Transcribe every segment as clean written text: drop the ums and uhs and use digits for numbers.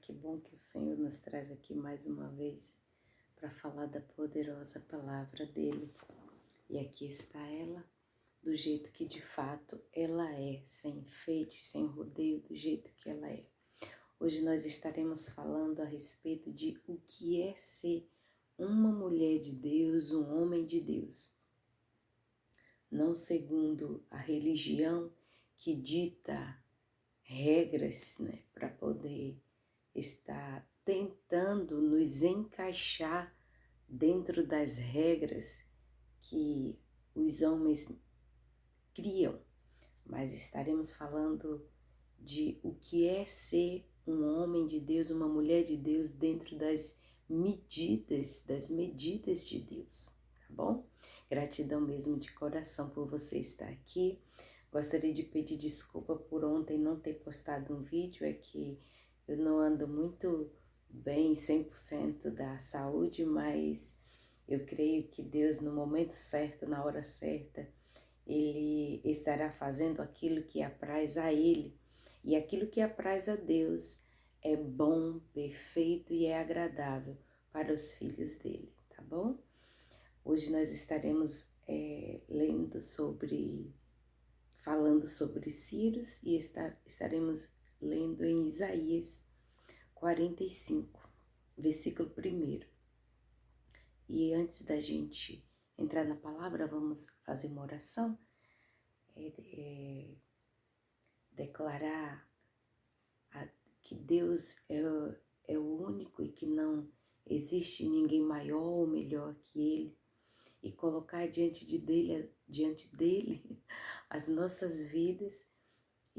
que bom que o Senhor nos traz aqui mais uma vez para falar da poderosa palavra dele. E aqui está ela, do jeito que de fato ela é, sem enfeite, sem rodeio, do jeito que ela é. Hoje nós estaremos falando a respeito de o que é ser uma mulher de Deus, um homem de Deus. Não segundo a religião que dita regras, para poder estar tentando nos encaixar dentro das regras que os homens criam, mas estaremos falando de o que é ser um homem de Deus, uma mulher de Deus dentro das medidas de Deus, tá bom? Gratidão mesmo de coração por você estar aqui. Gostaria de pedir desculpa por ontem não ter postado um vídeo, é que eu não ando muito bem, 100% da saúde, mas eu creio que Deus, no momento certo, na hora certa, Ele estará fazendo aquilo que apraz a Ele. E aquilo que apraz a Deus é bom, perfeito e é agradável para os filhos dele, tá bom? Hoje nós estaremos falando sobre Círios e estaremos lendo em Isaías 45, versículo 1. E antes da gente entrar na palavra, vamos fazer uma oração, declarar que Deus é o único e que não existe ninguém maior ou melhor que Ele, e colocar diante dele as nossas vidas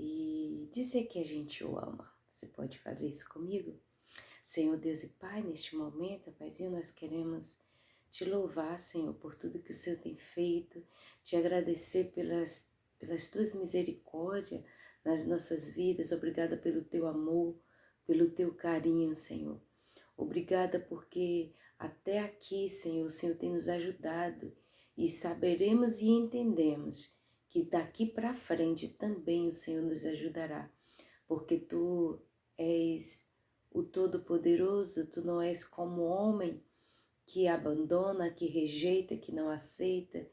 e dizer que a gente o ama. Você pode fazer isso comigo? Senhor Deus e Pai, neste momento, Paizinho, nós queremos te louvar, Senhor, por tudo que o Senhor tem feito, te agradecer pelas tuas misericórdias nas nossas vidas. Obrigada pelo teu amor, pelo teu carinho, Senhor. Obrigada porque até aqui, Senhor, o Senhor tem nos ajudado e saberemos e entendemos que daqui para frente também o Senhor nos ajudará, porque Tu és o Todo-Poderoso, Tu não és como homem que abandona, que rejeita, que não aceita,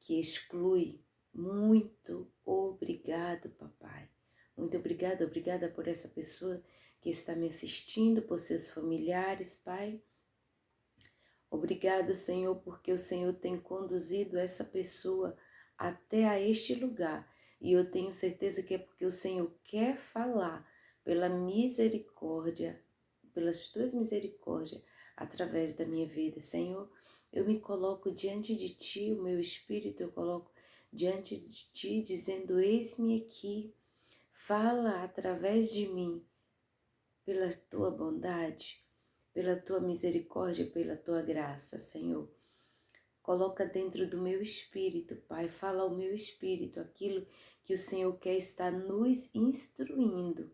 que exclui. Muito obrigado, papai. Muito obrigada por essa pessoa que está me assistindo, por seus familiares, Pai. Obrigado, Senhor, porque o Senhor tem conduzido essa pessoa até a este lugar. E eu tenho certeza que é porque o Senhor quer falar pela misericórdia, pelas tuas misericórdias, através da minha vida. Senhor, eu me coloco diante de Ti, o meu espírito eu coloco diante de Ti, dizendo: eis-me aqui, fala através de mim, pela Tua bondade, pela Tua misericórdia, pela Tua graça, Senhor. Coloca dentro do meu espírito, Pai, fala ao meu espírito aquilo que o Senhor quer estar nos instruindo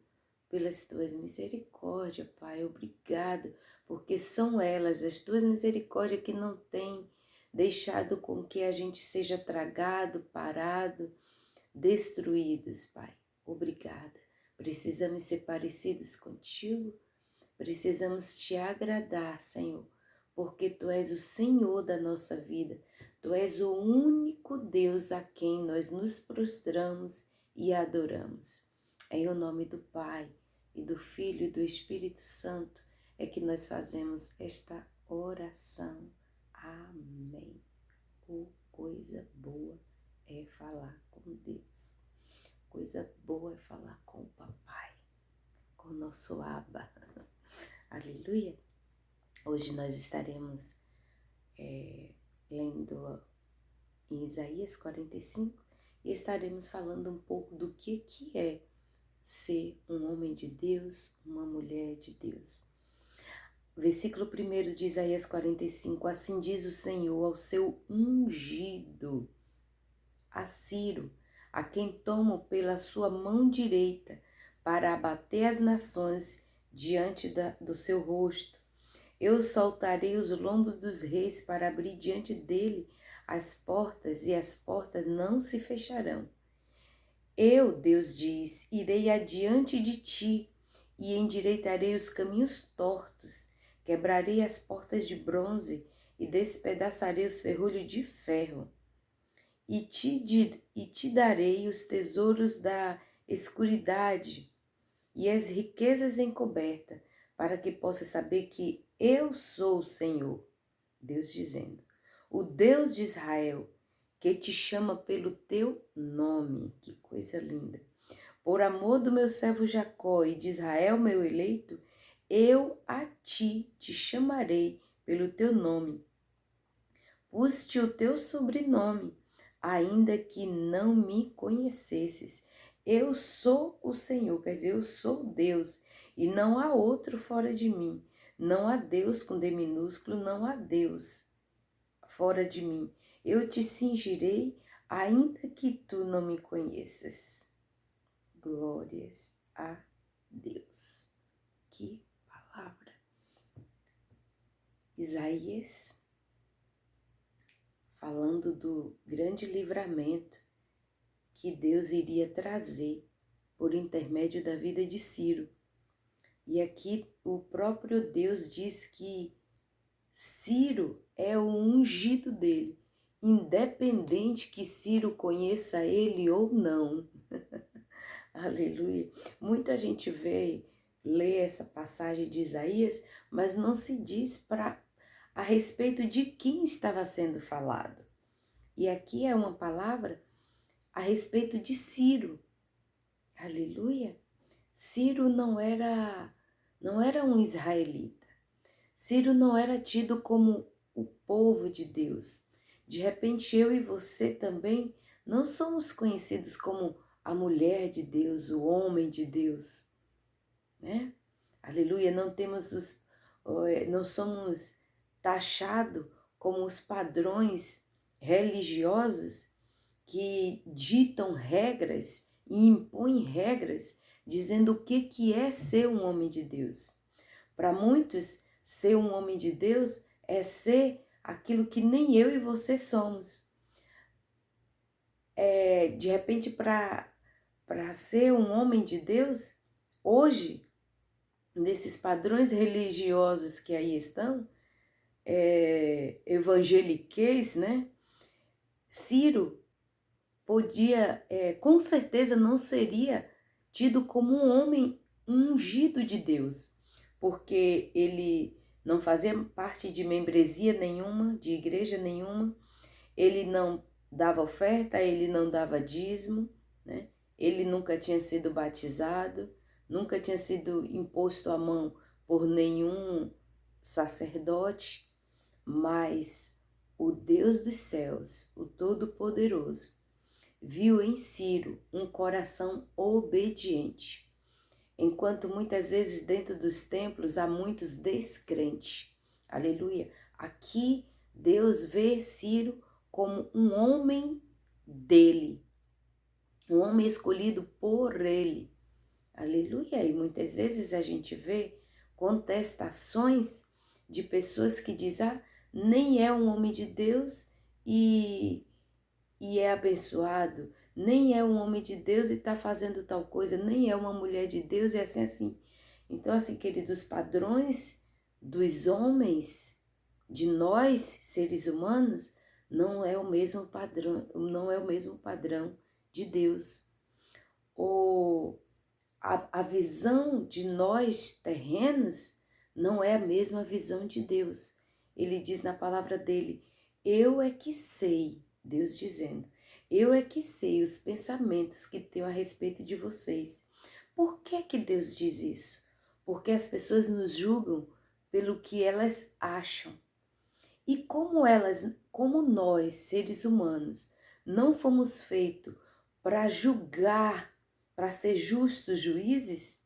pelas Tuas misericórdias, Pai. Obrigado, porque são elas, as Tuas misericórdias, que não têm deixado com que a gente seja tragado, parado, destruídos, Pai. Obrigada. Precisamos ser parecidos contigo, precisamos Te agradar, Senhor, porque Tu és o Senhor da nossa vida, Tu és o único Deus a quem nós nos prostramos e adoramos. Em o nome do Pai, e do Filho e do Espírito Santo é que nós fazemos esta oração. Amém. Oh, coisa boa é falar com Deus. Coisa boa é falar com o Papai, com o nosso Abba. Aleluia. Hoje nós estaremos lendo em Isaías 45 e estaremos falando um pouco do que é ser um homem de Deus, uma mulher de Deus. Versículo 1 de Isaías 45, assim diz o Senhor ao seu ungido, a Ciro, a quem tomo pela sua mão direita para abater as nações diante do seu rosto. Eu soltarei os lombos dos reis para abrir diante dele as portas, e as portas não se fecharão. Eu, Deus diz, irei adiante de ti e endireitarei os caminhos tortos, quebrarei as portas de bronze e despedaçarei os ferrolhos de ferro. E te darei os tesouros da escuridade e as riquezas encobertas, para que possa saber que eu sou o Senhor, Deus dizendo, o Deus de Israel, que te chama pelo teu nome. Que coisa linda! Por amor do meu servo Jacó e de Israel, meu eleito, eu a ti te chamarei pelo teu nome. Pus-te o teu sobrenome, ainda que não me conhecesses. Eu sou o Senhor, quer dizer, eu sou Deus, e não há outro fora de mim. Não há Deus com D minúsculo, não há Deus fora de mim. Eu te cingirei, ainda que tu não me conheças. Glórias a Deus. Que palavra! Isaías, falando do grande livramento que Deus iria trazer por intermédio da vida de Ciro. E aqui o próprio Deus diz que Ciro é o ungido dele, independente que Ciro conheça ele ou não. Aleluia. Muita gente lê essa passagem de Isaías, mas não se diz a respeito de quem estava sendo falado. E aqui é uma palavra a respeito de Ciro. Aleluia. Ciro não era um israelita. Ciro não era tido como o povo de Deus. De repente eu e você também não somos conhecidos como a mulher de Deus, o homem de Deus, né? Aleluia, não somos taxados como os padrões religiosos que ditam regras e impõem regras dizendo o que é ser um homem de Deus. Para muitos, ser um homem de Deus é ser aquilo que nem eu e você somos. De repente, para ser um homem de Deus, hoje, nesses padrões religiosos que aí estão, evangeliquez, né? Ciro podia, com certeza não seria tido como um homem ungido de Deus, porque ele não fazia parte de membresia nenhuma, de igreja nenhuma, ele não dava oferta, ele não dava dízimo, né? Ele nunca tinha sido batizado, nunca tinha sido imposto a mão por nenhum sacerdote, mas o Deus dos céus, o Todo-Poderoso, viu em Ciro um coração obediente, enquanto muitas vezes dentro dos templos há muitos descrentes. Aleluia! Aqui Deus vê Ciro como um homem dele, um homem escolhido por ele. Aleluia! E muitas vezes a gente vê contestações de pessoas que dizem, nem é um homem de Deus e é abençoado, nem é um homem de Deus e está fazendo tal coisa, nem é uma mulher de Deus e assim. Então, assim, queridos, padrões dos homens, de nós, seres humanos, não é o mesmo padrão, não é o mesmo padrão de Deus. A visão de nós terrenos não é a mesma visão de Deus. Ele diz na palavra dele, eu é que sei, Deus dizendo, eu é que sei os pensamentos que tenho a respeito de vocês. Por que Deus diz isso? Porque as pessoas nos julgam pelo que elas acham. E como nós, seres humanos, não fomos feitos para julgar, para ser justos juízes,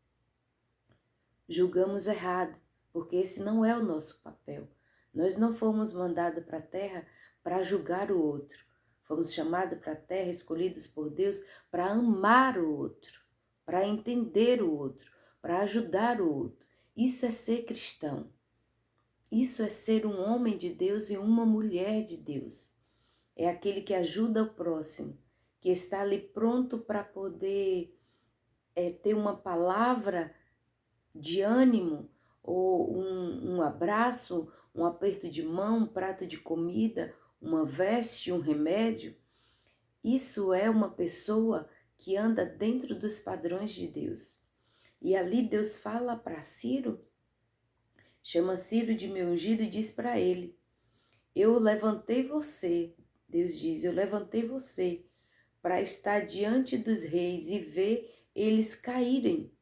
julgamos errado, porque esse não é o nosso papel. Nós não fomos mandados para a terra para julgar o outro. Fomos chamados para a terra, escolhidos por Deus, para amar o outro, para entender o outro, para ajudar o outro. Isso é ser cristão. Isso é ser um homem de Deus e uma mulher de Deus. É aquele que ajuda o próximo, que está ali pronto para poder ter uma palavra de ânimo, ou um abraço, um aperto de mão, um prato de comida, uma veste, um remédio. Isso é uma pessoa que anda dentro dos padrões de Deus. E ali Deus fala para Ciro, chama Ciro de meu ungido e diz para ele: eu levantei você, Deus diz, eu levantei você para estar diante dos reis e ver eles caírem,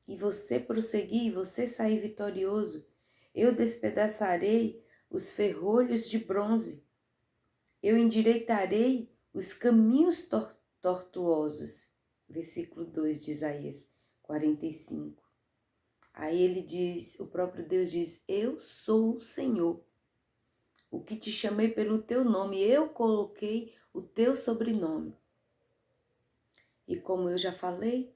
e você prosseguir, e você sair vitorioso. Eu despedaçarei os ferrolhos de bronze, eu endireitarei os caminhos tortuosos. Versículo 2 de Isaías 45. Aí ele diz, o próprio Deus diz: eu sou o Senhor, o que te chamei pelo teu nome, eu coloquei o teu sobrenome. E como eu já falei,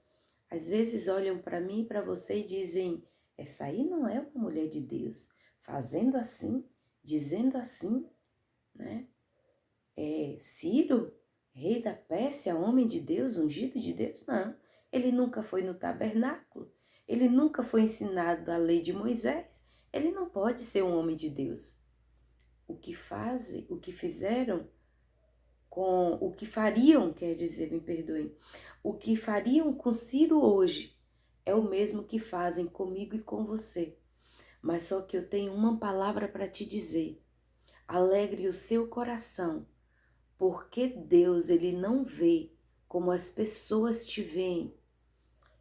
às vezes olham para mim e para você e dizem: essa aí não é uma mulher de Deus, fazendo assim, dizendo assim, né? É Ciro, rei da Pérsia, homem de Deus, ungido de Deus? Não, ele nunca foi no tabernáculo, ele nunca foi ensinado a lei de Moisés, ele não pode ser um homem de Deus. O que fazem, o que fizeram com, o que fariam, quer dizer, me perdoem, o que fariam com Ciro hoje é o mesmo que fazem comigo e com você. Mas só que eu tenho uma palavra para te dizer: alegre o seu coração, porque Deus, ele não vê como as pessoas te veem.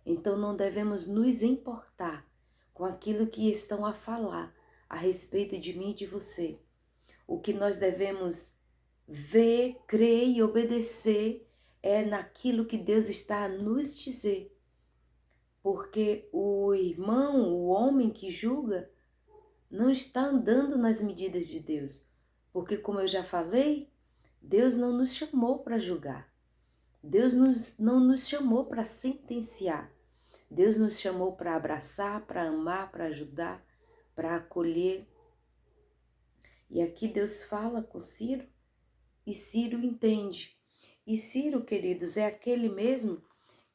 Então não devemos nos importar com aquilo que estão a falar a respeito de mim e de você. O que nós devemos ver, crer e obedecer é naquilo que Deus está a nos dizer. Porque o irmão, o homem que julga, não está andando nas medidas de Deus. Porque, como eu já falei, Deus não nos chamou para julgar. Deus não nos chamou para sentenciar. Deus nos chamou para abraçar, para amar, para ajudar, para acolher. E aqui Deus fala com Ciro e Ciro entende. E Ciro, queridos, é aquele mesmo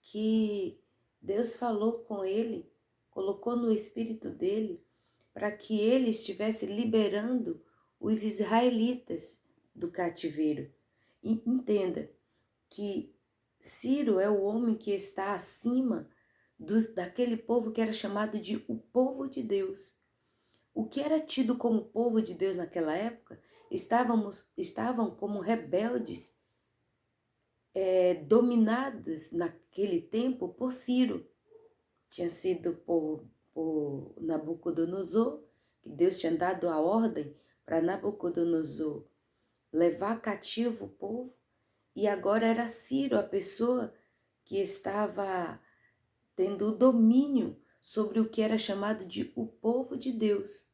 que Deus falou com ele, colocou no espírito dele, para que ele estivesse liberando os israelitas do cativeiro. E entenda que Ciro é o homem que está acima daquele povo que era chamado de o povo de Deus. O que era tido como povo de Deus naquela época estavam como rebeldes, dominados naquele tempo por Ciro. Tinha sido por Nabucodonosor, que Deus tinha dado a ordem para Nabucodonosor levar cativo o povo, e agora era Ciro a pessoa que estava tendo o domínio sobre o que era chamado de o povo de Deus.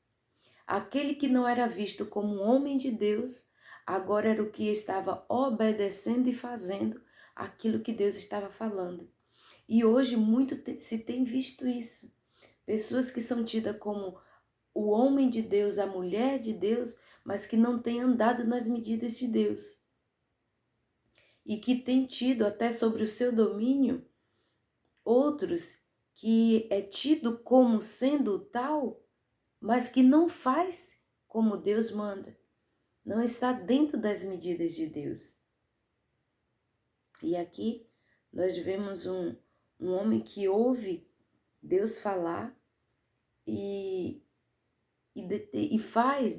Aquele que não era visto como um homem de Deus, agora era o que estava obedecendo e fazendo aquilo que Deus estava falando. E hoje muito se tem visto isso. Pessoas que são tidas como o homem de Deus, a mulher de Deus, mas que não têm andado nas medidas de Deus. E que têm tido até sobre o seu domínio outros que é tido como sendo tal, mas que não faz como Deus manda. Não está dentro das medidas de Deus. E aqui nós vemos um homem que ouve Deus falar e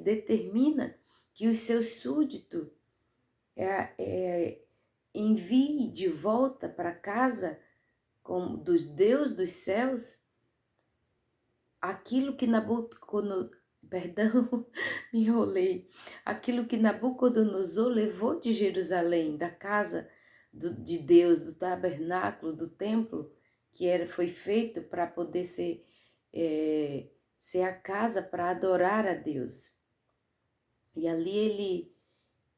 determina que os seus súditos envie de volta para casa dos Deus dos céus aquilo que me enrolei. Aquilo que Nabucodonosor levou de Jerusalém, da casa de Deus, do tabernáculo, do templo, que foi feito para poder ser a casa para adorar a Deus. E ali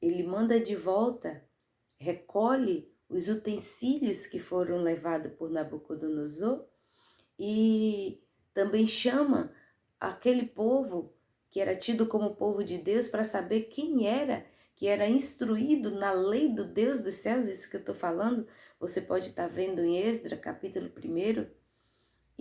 ele manda de volta, recolhe os utensílios que foram levados por Nabucodonosor e também chama aquele povo que era tido como povo de Deus para saber quem era, que era instruído na lei do Deus dos céus. Isso que eu estou falando, você pode estar vendo em Esdras, capítulo 1,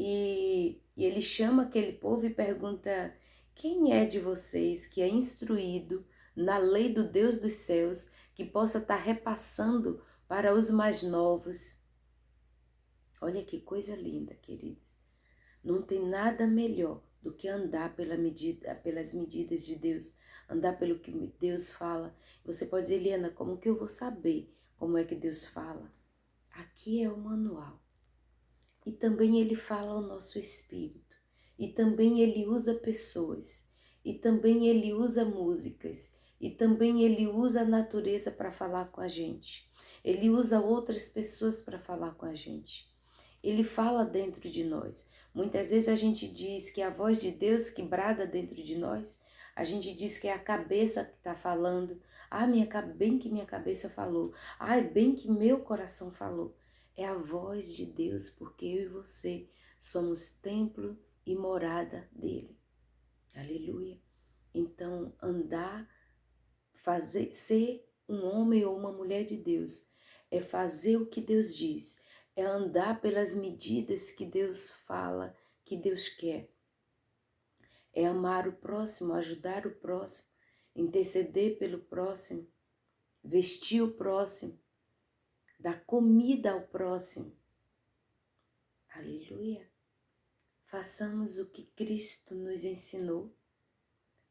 E ele chama aquele povo e pergunta: quem é de vocês que é instruído na lei do Deus dos céus, que possa estar repassando para os mais novos? Olha que coisa linda, queridos. Não tem nada melhor do que andar pelas medidas de Deus, andar pelo que Deus fala. Você pode dizer, Eliana, como que eu vou saber como é que Deus fala? Aqui é o manual. E também ele fala ao nosso espírito. E também ele usa pessoas. E também ele usa músicas. E também ele usa a natureza para falar com a gente. Ele usa outras pessoas para falar com a gente. Ele fala dentro de nós. Muitas vezes a gente diz que é a voz de Deus que brada dentro de nós. A gente diz que é a cabeça que está falando. Ah, bem que minha cabeça falou. Ah, bem que meu coração falou. É a voz de Deus, porque eu e você somos templo e morada dele. Aleluia. Então, andar, ser um homem ou uma mulher de Deus é fazer o que Deus diz, é andar pelas medidas que Deus fala, que Deus quer. É amar o próximo, ajudar o próximo, interceder pelo próximo, vestir o próximo, dar comida ao próximo. Aleluia. Façamos o que Cristo nos ensinou.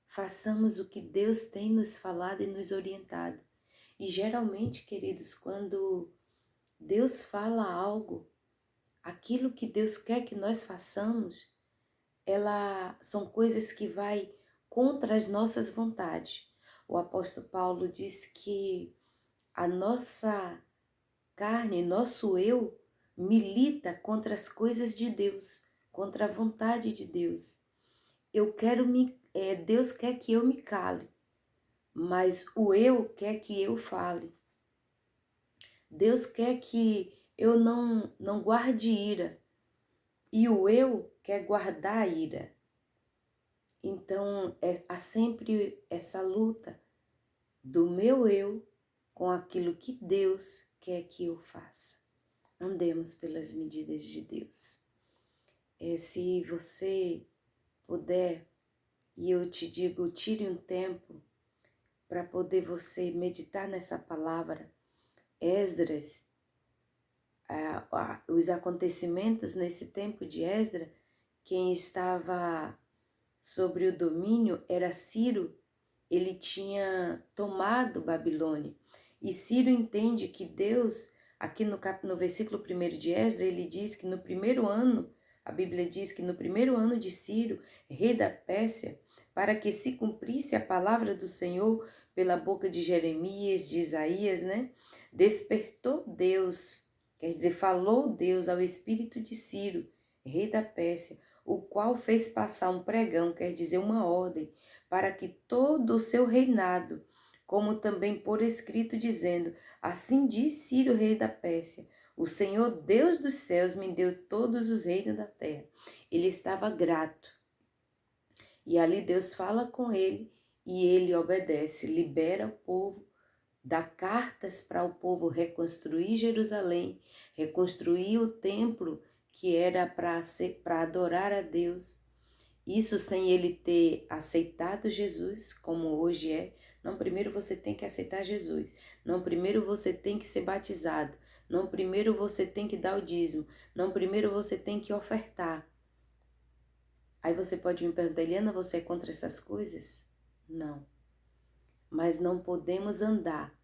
Façamos o que Deus tem nos falado e nos orientado. E geralmente, queridos, quando Deus fala algo, aquilo que Deus quer que nós façamos, são coisas que vai contra as nossas vontades. O apóstolo Paulo diz que a nossa carne, nosso eu, milita contra as coisas de Deus, contra a vontade de Deus. Deus quer que eu me cale, mas o eu quer que eu fale. Deus quer que eu não guarde ira, e o eu quer guardar a ira. Então, há sempre essa luta do meu eu com aquilo que Deus quer que eu faça. Andemos pelas medidas de Deus. Se você puder, e eu te digo, tire um tempo para poder você meditar nessa palavra. Esdras, os acontecimentos nesse tempo de Esdras, quem estava sobre o domínio era Ciro. Ele tinha tomado Babilônia. E Ciro entende que Deus, aqui no versículo 1 de Esdras, ele diz que no primeiro ano, a Bíblia diz que no primeiro ano de Ciro, rei da Pérsia, para que se cumprisse a palavra do Senhor pela boca de Jeremias, de Isaías, né? Despertou Deus, quer dizer, falou Deus ao espírito de Ciro, rei da Pérsia, o qual fez passar um pregão, quer dizer, uma ordem, para que todo o seu reinado, como também por escrito, dizendo: assim diz Ciro, rei da Pérsia, o Senhor Deus dos céus me deu todos os reinos da terra. Ele estava grato. E ali Deus fala com ele e ele obedece, libera o povo, dá cartas para o povo reconstruir Jerusalém, reconstruir o templo que era para adorar a Deus. Isso sem ele ter aceitado Jesus, como hoje é. Não, primeiro você tem que aceitar Jesus. Não, primeiro você tem que ser batizado. Não, primeiro você tem que dar o dízimo. Não, primeiro você tem que ofertar. Aí você pode me perguntar, Eliana, você é contra essas coisas? Não. Mas não podemos andar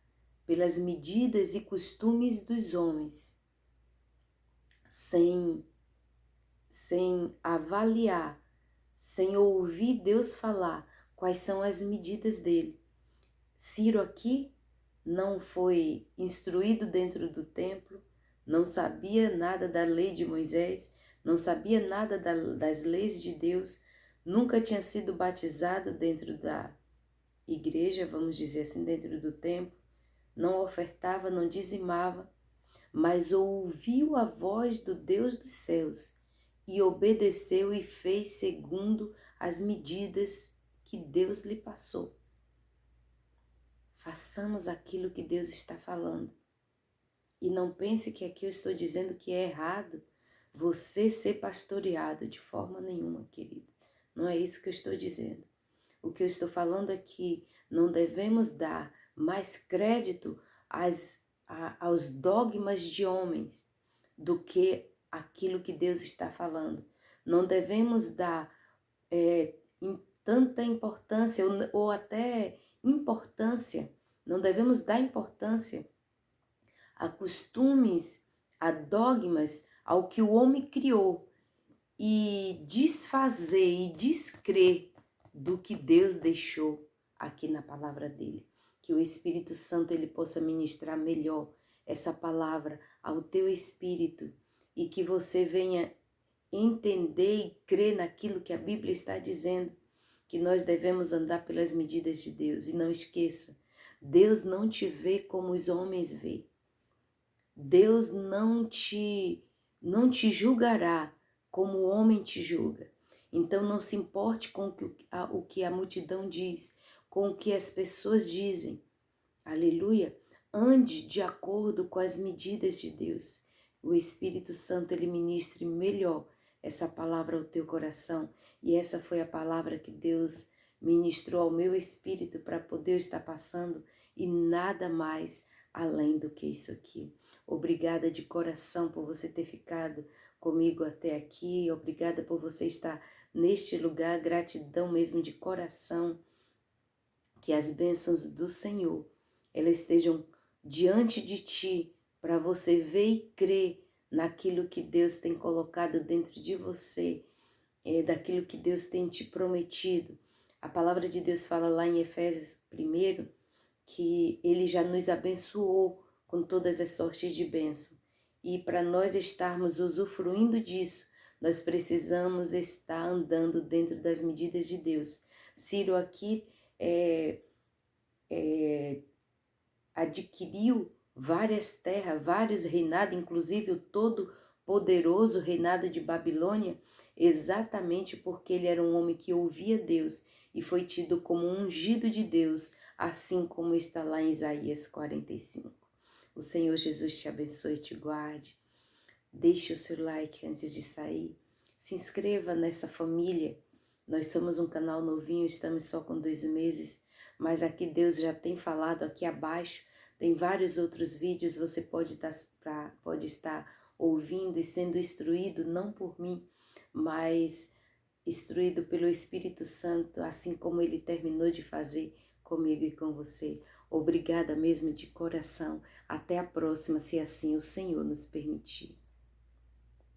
pelas medidas e costumes dos homens sem avaliar, sem ouvir Deus falar quais são as medidas dele. Ciro aqui não foi instruído dentro do templo, não sabia nada da lei de Moisés, não sabia nada das leis de Deus, nunca tinha sido batizado dentro da igreja, vamos dizer assim, dentro do templo, não ofertava, não dizimava, mas ouviu a voz do Deus dos céus e obedeceu e fez segundo as medidas que Deus lhe passou. Façamos aquilo que Deus está falando. E não pense que aqui eu estou dizendo que é errado você ser pastoreado de forma nenhuma, querido. Não é isso que eu estou dizendo. O que eu estou falando é que não devemos dar mais crédito aos dogmas de homens do que aquilo que Deus está falando. Não devemos dar tanta importância ou até importância, não devemos dar importância a costumes, a dogmas, ao que o homem criou e desfazer e descrer do que Deus deixou aqui na palavra dele. Que o Espírito Santo ele possa ministrar melhor essa palavra ao teu espírito e que você venha entender e crer naquilo que a Bíblia está dizendo, que nós devemos andar pelas medidas de Deus. E não esqueça, Deus não te vê como os homens veem. Deus não te julgará como o homem te julga. Então não se importe com o que a multidão diz, com o que as pessoas dizem. Aleluia! Ande de acordo com as medidas de Deus. O Espírito Santo ele ministre melhor essa palavra ao teu coração. E essa foi a palavra que Deus ministrou ao meu espírito para poder estar passando e nada mais além do que isso aqui. Obrigada de coração por você ter ficado comigo até aqui. Obrigada por você estar neste lugar. Gratidão mesmo de coração. Que as bênçãos do Senhor elas estejam diante de ti para você ver e crer naquilo que Deus tem colocado dentro de você, daquilo que Deus tem te prometido. A palavra de Deus fala lá em Efésios 1 que Ele já nos abençoou com todas as sortes de bênção. E para nós estarmos usufruindo disso, nós precisamos estar andando dentro das medidas de Deus. Ciro aqui adquiriu várias terras, vários reinados, inclusive o todo poderoso reinado de Babilônia, exatamente porque ele era um homem que ouvia Deus e foi tido como um ungido de Deus, assim como está lá em Isaías 45. O Senhor Jesus te abençoe e te guarde. Deixe o seu like antes de sair. Se inscreva nessa família. Nós somos um canal novinho, estamos só com 2 meses, mas aqui Deus já tem falado aqui abaixo. Tem vários outros vídeos, você pode estar ouvindo e sendo instruído, não por mim, mas instruído pelo Espírito Santo, assim como Ele terminou de fazer comigo e com você. Obrigada mesmo de coração. Até a próxima, se assim o Senhor nos permitir.